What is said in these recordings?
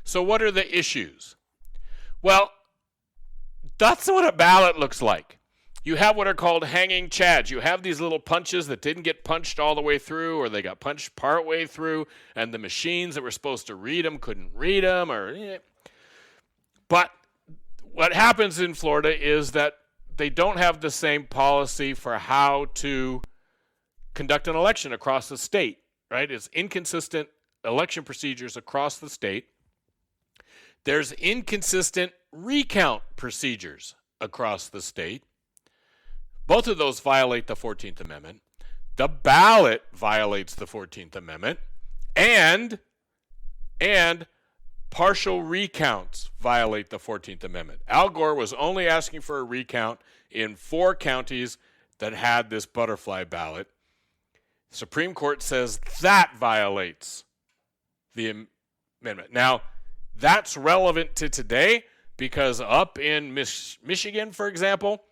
So what are the issues? Well, that's what a ballot looks like. You have what are called hanging chads. You have these little punches that didn't get punched all the way through, or they got punched part way through, and the machines that were supposed to read them couldn't read them. But what happens in Florida is that they don't have the same policy for how to conduct an election across the state, right? It's inconsistent election procedures across the state. There's inconsistent recount procedures across the state. Both of those violate the 14th Amendment. The ballot violates the 14th Amendment. And partial recounts violate the 14th Amendment. Al Gore was only asking for a recount in 4 counties that had this butterfly ballot. The Supreme Court says that violates the amendment. Now, that's relevant to today because up in Michigan, for example,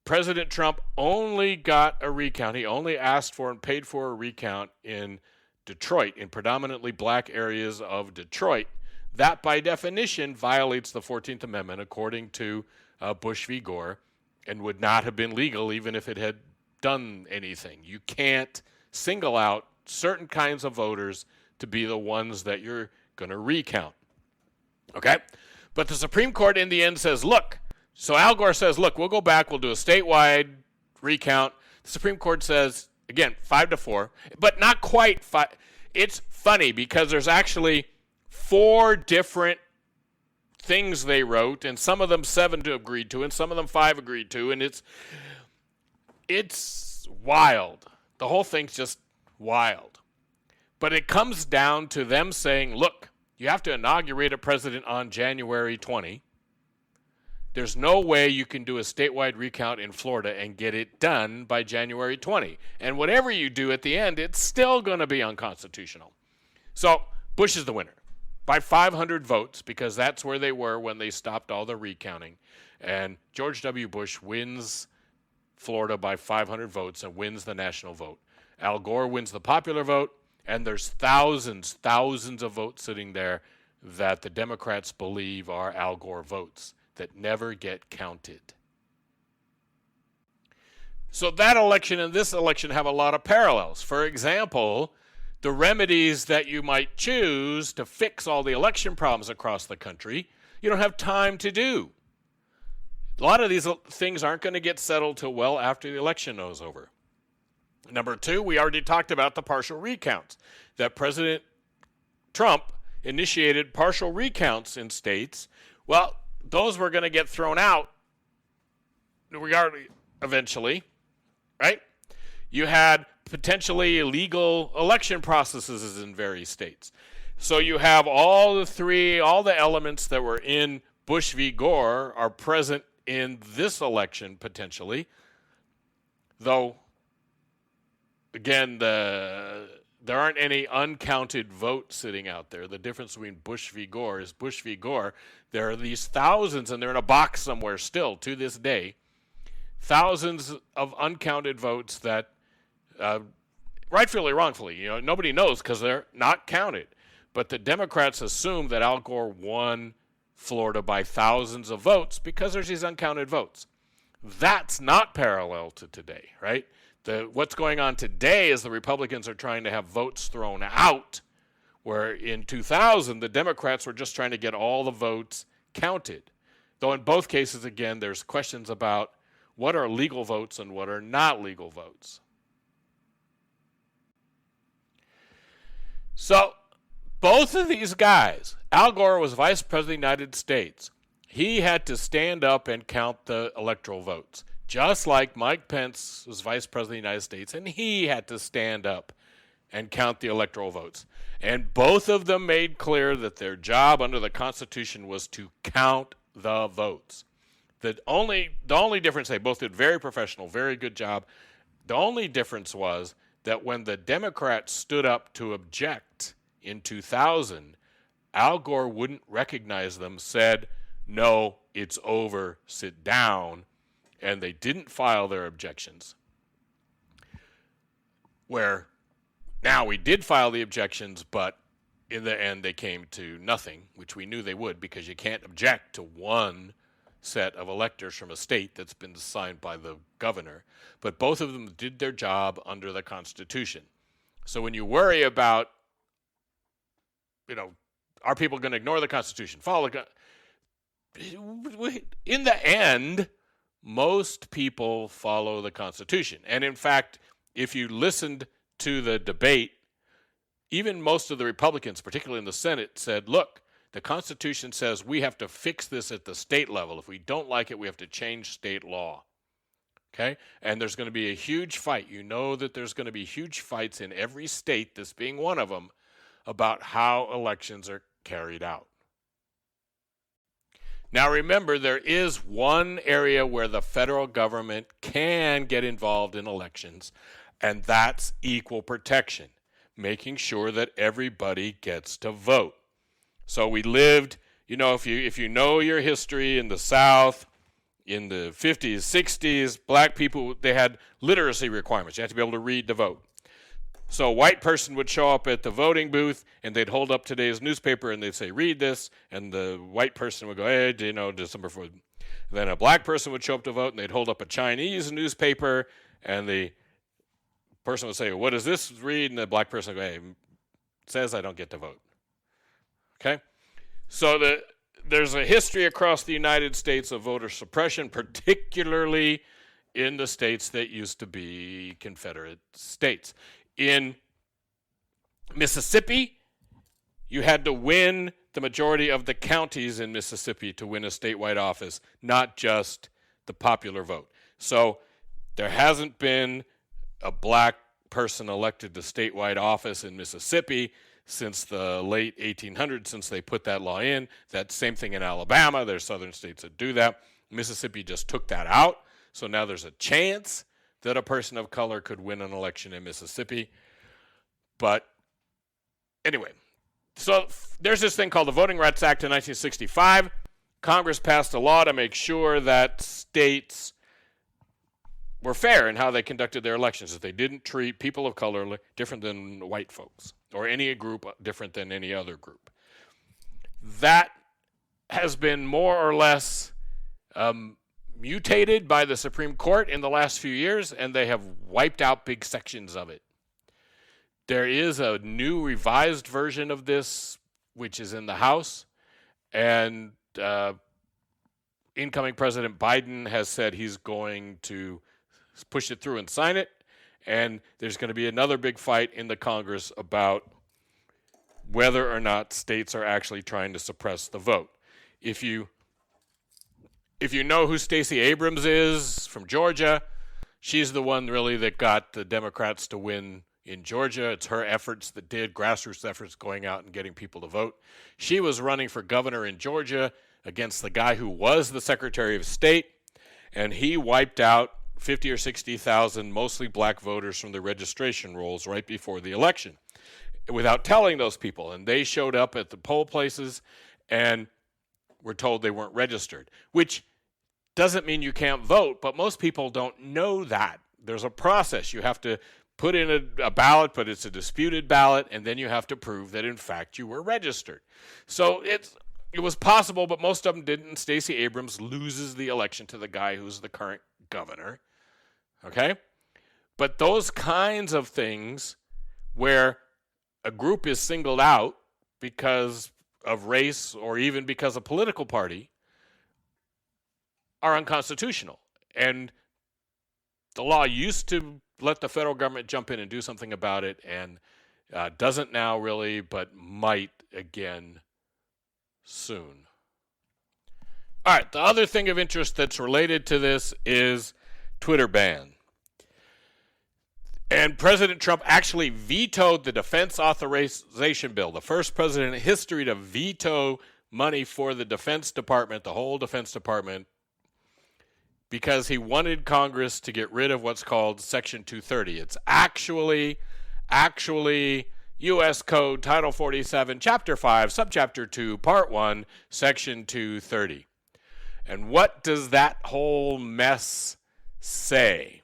President Trump only got a recount. He only asked for and paid for a recount in Detroit, in predominantly black areas of Detroit. That, by definition, violates the 14th Amendment, according to Bush v. Gore, and would not have been legal even if it had done anything. You can't single out certain kinds of voters to be the ones that you're going to recount. Okay? But the Supreme Court in the end says, look, so Al Gore says, look, we'll go back, we'll do a statewide recount. The Supreme Court says, again, 5-4, but not quite 5. It's funny because there's actually 4 different things they wrote, and some of them 7 agreed to, and some of them 5 agreed to, and it's wild. The whole thing's just wild. But it comes down to them saying, look, you have to inaugurate a president on January 20. There's no way you can do a statewide recount in Florida and get it done by January 20. And whatever you do at the end, it's still going to be unconstitutional. So Bush is the winner by 500 votes because that's where they were when they stopped all the recounting. And George W. Bush wins Florida by 500 votes and wins the national vote. Al Gore wins the popular vote, and there's thousands of votes sitting there that the Democrats believe are Al Gore votes that never get counted. So that election and this election have a lot of parallels. For example, the remedies that you might choose to fix all the election problems across the country, you don't have time to do. A lot of these things aren't going to get settled till well after the election is over. Number 2, we already talked about the partial recounts, that President Trump initiated partial recounts in states. Well, those were going to get thrown out eventually, right? You had potentially illegal election processes in various states. So you have all the elements that were in Bush v. Gore are present in this election potentially, though, again, there aren't any uncounted votes sitting out there. The difference between Bush v. Gore is Bush v. Gore, there are these thousands, and they're in a box somewhere still to this day, thousands of uncounted votes that, rightfully or wrongfully, nobody knows because they're not counted. But the Democrats assume that Al Gore won Florida by thousands of votes because there's these uncounted votes. That's not parallel to today, right? What's going on today is the Republicans are trying to have votes thrown out, where in 2000, the Democrats were just trying to get all the votes counted. Though in both cases, again, there's questions about what are legal votes and what are not legal votes. So both of these guys, Al Gore was vice president of the United States. He had to stand up and count the electoral votes, just like Mike Pence was vice president of the United States, and he had to stand up and count the electoral votes. And both of them made clear that their job under the Constitution was to count the votes. The only difference, they both did very professional, very good job. The only difference was that when the Democrats stood up to object in 2000, Al Gore wouldn't recognize them, said, "No, it's over, sit down," and they didn't file their objections. Where now we did file the objections, but in the end, they came to nothing, which we knew they would, because you can't object to one set of electors from a state that's been assigned by the governor. But both of them did their job under the Constitution. So when you worry about, are people going to ignore the Constitution? In the end, most people follow the Constitution. And in fact, if you listened to the debate, even most of the Republicans, particularly in the Senate, said, look, the Constitution says we have to fix this at the state level. If we don't like it, we have to change state law. Okay? And there's going to be a huge fight. You know that there's going to be huge fights in every state, this being one of them, about how elections are carried out. Now remember, there is one area where the federal government can get involved in elections, and that's equal protection, making sure that everybody gets to vote. So we lived, if you know your history in the South, in the 50s, 60s, black people, they had literacy requirements. You had to be able to read to vote. So a white person would show up at the voting booth, and they'd hold up today's newspaper, and they'd say, read this, and the white person would go, hey, December 4th. Then a black person would show up to vote, and they'd hold up a Chinese newspaper, and the person would say, what does this read? And the black person would go, hey, it says I don't get to vote. Okay? So there's a history across the United States of voter suppression, particularly in the states that used to be Confederate states. In Mississippi, you had to win the majority of the counties in Mississippi to win a statewide office, not just the popular vote. So there hasn't been a black person elected to statewide office in Mississippi since the late 1800s, since they put that law in. That same thing in Alabama. There's southern states that do that. Mississippi just took that out. So now there's a chance that a person of color could win an election in Mississippi. But anyway, so there's this thing called the Voting Rights Act in 1965. Congress passed a law to make sure that states were fair in how they conducted their elections, that they didn't treat people of color different than white folks or any group different than any other group. That has been more or less mutated by the Supreme Court in the last few years, and they have wiped out big sections of it. There is a new revised version of this, which is in the House, and incoming President Biden has said he's going to push it through and sign it, and there's going to be another big fight in the Congress about whether or not states are actually trying to suppress the vote. If you know who Stacey Abrams is from Georgia, she's the one really that got the Democrats to win in Georgia. It's her efforts that did, grassroots efforts going out and getting people to vote. She was running for governor in Georgia against the guy who was the Secretary of State, and he wiped out 50 or 60,000 mostly black voters from the registration rolls right before the election without telling those people. And they showed up at the poll places and were told they weren't registered, which doesn't mean you can't vote, but most people don't know that. There's a process. You have to put in a ballot, but it's a disputed ballot, and then you have to prove that, in fact, you were registered. So it was possible, but most of them didn't, and Stacey Abrams loses the election to the guy who's the current governor. Okay? But those kinds of things where a group is singled out because of race or even because of political party are unconstitutional. And the law used to let the federal government jump in and do something about it, and doesn't now really, but might again soon. All right, the other thing of interest that's related to this is Twitter ban. And President Trump actually vetoed the defense authorization bill, the first president in history to veto money for the Defense Department, the whole Defense Department, because he wanted Congress to get rid of what's called Section 230. It's actually U.S. Code Title 47, Chapter 5, Subchapter 2, Part 1, Section 230. And what does that whole mess say?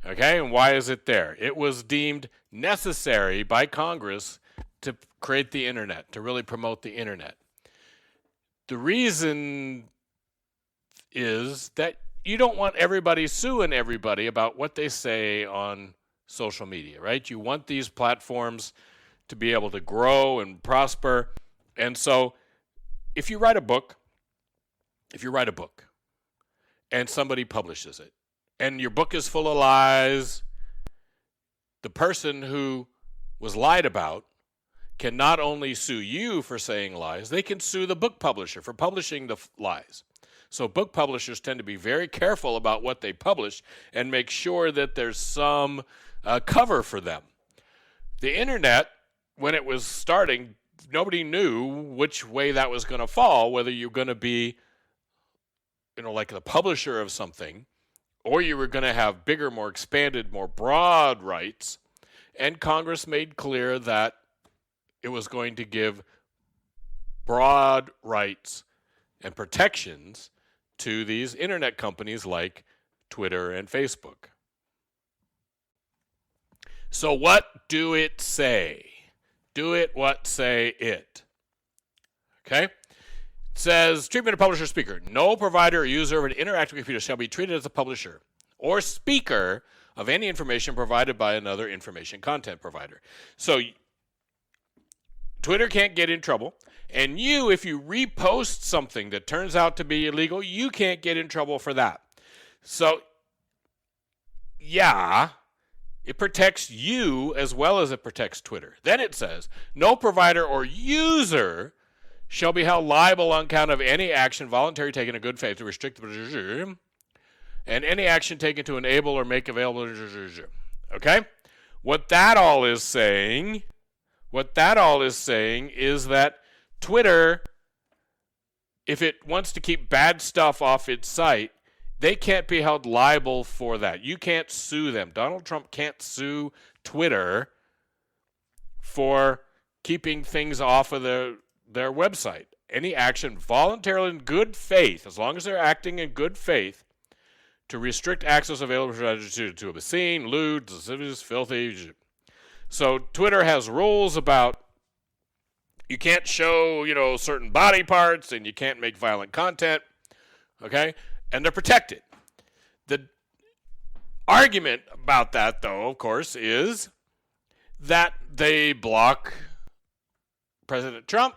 Okay, and why is it there? It was deemed necessary by Congress to create the internet, to really promote the internet. The reason is that you don't want everybody suing everybody about what they say on social media, right? You want these platforms to be able to grow and prosper. And so if you write a book and somebody publishes it, and your book is full of lies, the person who was lied about can not only sue you for saying lies, they can sue the book publisher for publishing the lies. So book publishers tend to be very careful about what they publish and make sure that there's some cover for them. The internet, when it was starting, nobody knew which way that was going to fall, whether you're going to be, like the publisher of something, or you were going to have bigger, more expanded, more broad rights. And Congress made clear that it was going to give broad rights and protections to these internet companies like Twitter and Facebook. So what do it say? Do it what say it. Okay? It says, treatment of publisher speaker. No provider or user of an interactive computer shall be treated as a publisher or speaker of any information provided by another information content provider. So Twitter can't get in trouble. And you, if you repost something that turns out to be illegal, you can't get in trouble for that. So, yeah, it protects you as well as it protects Twitter. Then it says, no provider or user shall be held liable on account of any action voluntarily taken in good faith to restrict the and any action taken to enable or make available. Okay? What that all is saying is that Twitter, if it wants to keep bad stuff off its site, they can't be held liable for that. You can't sue them. Donald Trump can't sue Twitter for keeping things off of their website. Any action voluntarily in good faith, as long as they're acting in good faith, to restrict access available to obscene, lewd, lascivious, filthy. So Twitter has rules about you can't show, certain body parts, and you can't make violent content, okay? And they're protected. The argument about that, though, of course, is that they block President Trump.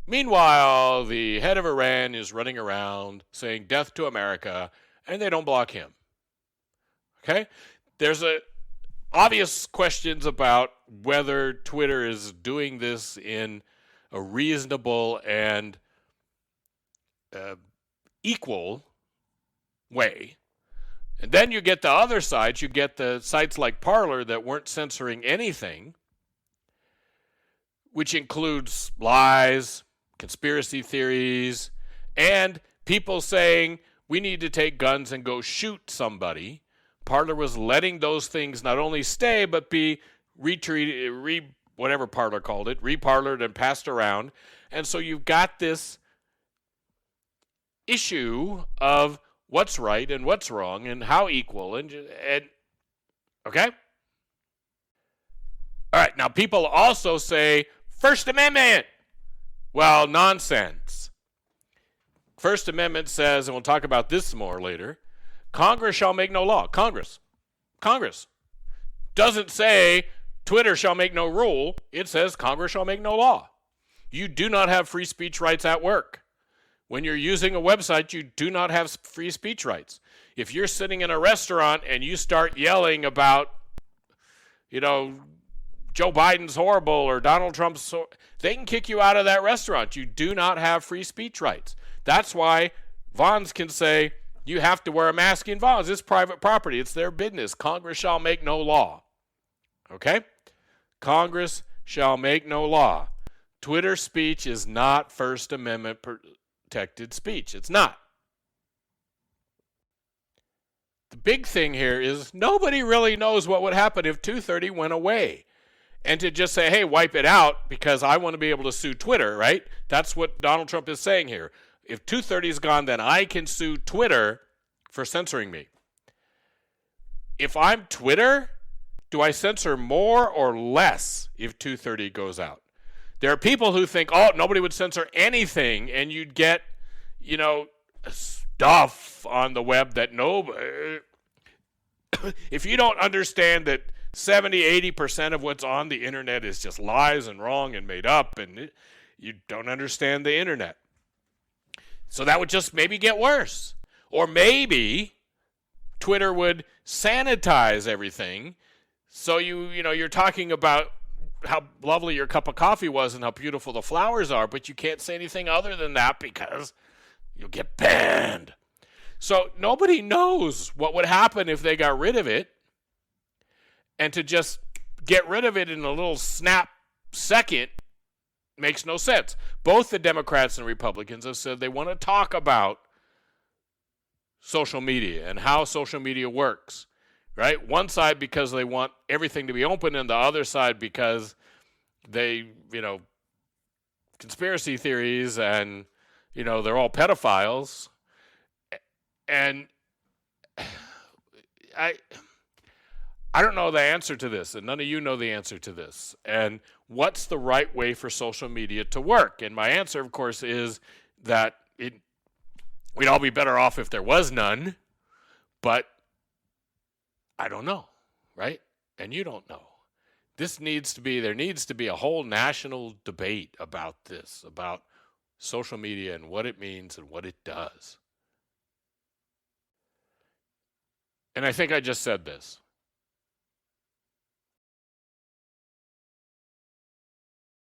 Meanwhile, the head of Iran is running around saying death to America, and they don't block him. Okay? There's obvious questions about whether Twitter is doing this in a reasonable and equal way. And then you get the other sides. You get the sites like Parler that weren't censoring anything, which includes lies, conspiracy theories, and people saying we need to take guns and go shoot somebody. Parler was letting those things not only stay, but be retreated, whatever Parler called it, reparlored and passed around. And so you've got this issue of what's right and what's wrong and how equal. And okay? All right, now people also say First Amendment. Well, nonsense. First Amendment says, and we'll talk about this more later, Congress shall make no law. Congress doesn't say Twitter shall make no rule. It says Congress shall make no law. You do not have free speech rights at work. When you're using a website, you do not have free speech rights. If you're sitting in a restaurant and you start yelling about, Joe Biden's horrible or Donald Trump's, they can kick you out of that restaurant. You do not have free speech rights. That's why Vons can say you have to wear a mask in Vons. It's private property. It's their business. Congress shall make no law. Okay? Congress shall make no law. Twitter speech is not First Amendment protected speech. It's not. The big thing here is nobody really knows what would happen if 230 went away. And to just say, hey, wipe it out because I want to be able to sue Twitter, right? That's what Donald Trump is saying here. If 230 is gone, then I can sue Twitter for censoring me. If I'm Twitter, do I censor more or less if 230 goes out? There are people who think, oh, nobody would censor anything, and you'd get, stuff on the web that nobody. If you don't understand that 70-80% of what's on the internet is just lies and wrong and made up, and you don't understand the internet. So that would just maybe get worse. Or maybe Twitter would sanitize everything. So you're talking about how lovely your cup of coffee was and how beautiful the flowers are, but you can't say anything other than that because you'll get banned. So nobody knows what would happen if they got rid of it. And to just get rid of it in a little snap second makes no sense. Both the Democrats and Republicans have said they want to talk about social media and how social media works, right? One side because they want everything to be open, and the other side because they, conspiracy theories and, they're all pedophiles. And I don't know the answer to this, and none of you know the answer to this. And what's the right way for social media to work? And my answer, of course, is that we'd all be better off if there was none, but I don't know, right? And you don't know. There needs to be a whole national debate about this, about social media and what it means and what it does. And I think I just said this.